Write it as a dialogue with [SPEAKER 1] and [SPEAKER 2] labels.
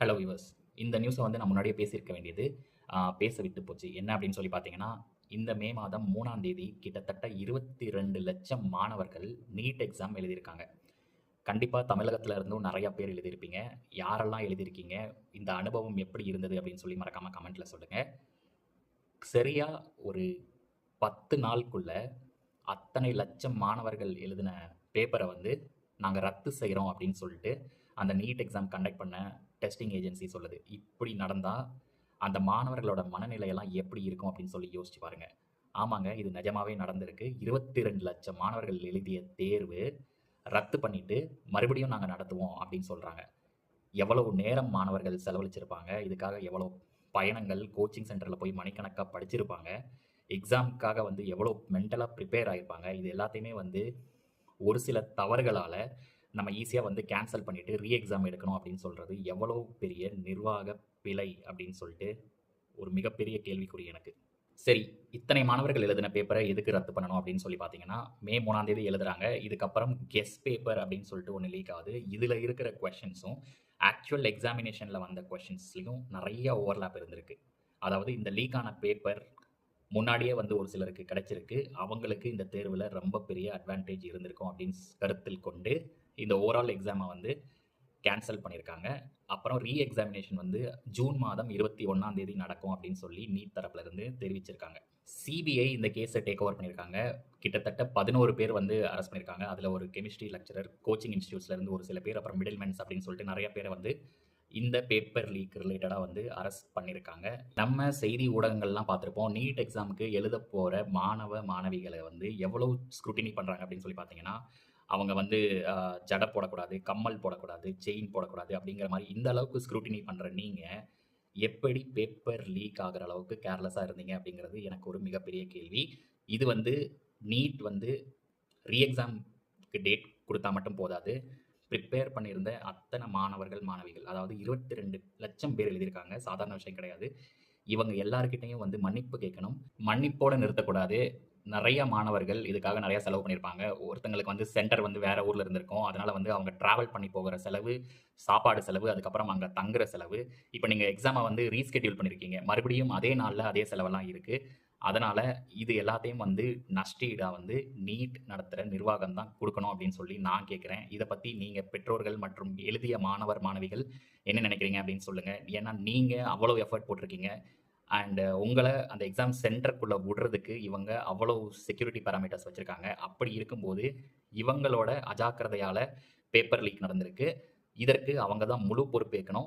[SPEAKER 1] Hello viewers. இந்த நியூஸை வந்து நான் முன்னாடியே பேசியிருக்க வேண்டியது பேச விட்டு போச்சு. என்ன அப்படின்னு சொல்லி பார்த்தீங்கன்னா, இந்த மே மாதம் 3ஆம் தேதி கிட்டத்தட்ட 22,00,000 மாணவர்கள் நீட் எக்ஸாம் எழுதியிருக்காங்க. கண்டிப்பா தமிழகத்துல இருந்தும் நெறைய பேர் எழுதியிருப்பீங்க. யாரெல்லாம் எழுதியிருக்கீங்க? இந்த அனுபவம் எப்படி இருந்தது? அப்படின்னு சொல்லி மறக்காம கமெண்ட்ல சொல்லுங்க. சரியா ஒரு 10 நாளுக்குள்ள அத்தனை லட்சம் மாணவர்கள் எழுதின பேப்பரை வந்து நாங்கள் ரத்து செய்கிறோம் அப்படின்னு சொல்லிட்டு அந்த நீட் எக்ஸாம் கண்டக்ட் பண்ண டெஸ்டிங் ஏஜென்சி சொல்லுது. இப்படி நடந்தால் அந்த மாணவர்களோட மனநிலையெல்லாம் எப்படி இருக்கும் அப்படின்னு சொல்லி யோசிச்சு பாருங்க. ஆமாங்க, இது நிஜமாவே நடந்திருக்கு. 22,00,000 மாணவர்கள் எழுதிய தேர்வு ரத்து பண்ணிட்டு மறுபடியும் நாங்கள் நடத்துவோம் அப்படின்னு சொல்கிறாங்க. எவ்வளவு நேரம் மாணவர்கள் செலவழிச்சிருப்பாங்க, இதுக்காக எவ்வளோ பயணங்கள், கோச்சிங் சென்டரில் போய் மணிக்கணக்காக படிச்சிருப்பாங்க, எக்ஸாமுக்காக வந்து எவ்வளோ மென்டலாக ப்ரிப்பேர் ஆகியிருப்பாங்க. இது எல்லாத்தையுமே வந்து ஒரு சில தவறுகளால் நம்ம ஈஸியாக வந்து கேன்சல் பண்ணிவிட்டு ரீ எக்ஸாம் எடுக்கணும் அப்படின்னு சொல்கிறது எவ்வளோ பெரிய நிர்வாக பிழை அப்படின்னு சொல்லிட்டு ஒரு மிகப்பெரிய கேள்விக்குறி எனக்கு. சரி, இத்தனை மாணவர்கள் எழுதின பேப்பரை எதுக்கு ரத்து பண்ணணும் அப்படின்னு சொல்லி பார்த்தீங்கன்னா, மே 3ஆம் தேதி எழுதுறாங்க. இதுக்கப்புறம் கெஸ் பேப்பர் அப்படின்னு சொல்லிட்டு ஒன்று லீக் ஆகுது. இதில் இருக்கிற கொஷின்ஸும் ஆக்சுவல் எக்ஸாமினேஷனில் வந்த கொஷின்ஸ்லையும் நிறைய ஓவர்லேப் இருந்திருக்கு. அதாவது இந்த லீக் ஆன பேப்பர் முன்னாடியே வந்து ஒரு சிலருக்கு கிடைச்சிருக்கு. அவங்களுக்கு இந்த தேர்வில் ரொம்ப பெரிய அட்வான்டேஜ் இருந்திருக்கும் அப்படின்னு கருத்தில் கொண்டு இந்த ஓவரால் எக்ஸாமை வந்து கேன்சல் பண்ணியிருக்காங்க. அப்புறம் ரீ எக்ஸாமினேஷன் வந்து ஜூன் மாதம் 21ஆம் தேதி நடக்கும் அப்படின்னு சொல்லி நீட் தரப்புல இருந்து தெரிவிச்சிருக்காங்க. சிபிஐ இந்த கேஸை டேக் ஓவர் பண்ணியிருக்காங்க. கிட்டத்தட்ட 11 பேர் வந்து அரெஸ்ட் பண்ணியிருக்காங்க. அதில் ஒரு கெமிஸ்ட்ரி லெக்சரர், கோச்சிங் இன்ஸ்டியூட்ஸ்லேருந்து ஒரு சில பேர், அப்புறம் மிடில்மென்ஸ் அப்படின்னு சொல்லிட்டு நிறைய பேரை வந்து இந்த பேப்பர் லீக் ரிலேட்டடாக வந்து அரெஸ்ட் பண்ணியிருக்காங்க. நம்ம செய்தி ஊடகங்கள்லாம் பார்த்துருப்போம். நீட் எக்ஸாமுக்கு எழுத போகிற மாணவ மாணவிகளை வந்து எவ்வளோ ஸ்க்ரூட்டினி பண்ணுறாங்க அப்படின்னு சொல்லி பார்த்தீங்கன்னா, அவங்க வந்து ஜடை போடக்கூடாது, கம்மல் போடக்கூடாது, செயின் போடக்கூடாது அப்படிங்கிற மாதிரி இந்த அளவுக்கு ஸ்க்ரூட்டினி பண்ணுற நீங்கள் எப்படி பேப்பர் லீக் ஆகிற அளவுக்கு கேர்லெஸ்ஸாக இருந்தீங்க அப்படிங்கிறது எனக்கு ஒரு மிகப்பெரிய கேள்வி. இது வந்து நீட் வந்து ரீ எக்ஸாம்க்கு டேட் கொடுத்தா மட்டும் போதாது. ப்ரிப்பேர் பண்ணியிருந்த அத்தனை மாணவர்கள், மாணவிகள், அதாவது 22,00,000 பேர் எழுதியிருக்காங்க. சாதாரண விஷயம் கிடையாது. இவங்க எல்லார்கிட்டயும் வந்து மன்னிப்பு கேட்கணும். மன்னிப்போட நிறுத்தக்கூடாது. நிறைய மாணவர்கள் இதுக்காக நிறைய செலவு பண்ணியிருப்பாங்க. ஒருத்தங்களுக்கு வந்து சென்டர் வந்து வேற ஊர்ல இருந்திருக்கும். அதனால வந்து அவங்க டிராவல் பண்ணி போகிற செலவு, சாப்பாடு செலவு, அதுக்கப்புறம் அங்க தங்குற செலவு. இப்போ நீங்க எக்ஸாமை வந்து ரீஸ்கெட்யூல் பண்ணியிருக்கீங்க. மறுபடியும் அதே நாள்ல அதே செலவெல்லாம் இருக்கு. அதனால இது எல்லாத்தையும் வந்து நஷ்டஈடா வந்து நீட் நடத்துகிற நிர்வாகம் தான் கொடுக்கணும் அப்படின்னு சொல்லி நான் கேட்குறேன். இதை பற்றி நீங்கள் பெற்றோர்கள் மற்றும் எழுதிய மாணவர் மாணவிகள் என்ன நினைக்கிறீங்க அப்படின்னு சொல்லுங்க. ஏன்னா நீங்க அவ்வளோ எஃபர்ட் போட்டிருக்கீங்க. அண்ட் உங்களை அந்த எக்ஸாம் சென்டருக்குள்ளே விடுறதுக்கு இவங்க அவ்வளோ செக்யூரிட்டி பேராமீட்டர்ஸ் வச்சுருக்காங்க. அப்படி இருக்கும்போது இவங்களோட அஜாக்கிரதையால் பேப்பர் லீக் நடந்திருக்கு. இதற்கு அவங்க தான் முழு பொறுப்பேற்கணும்.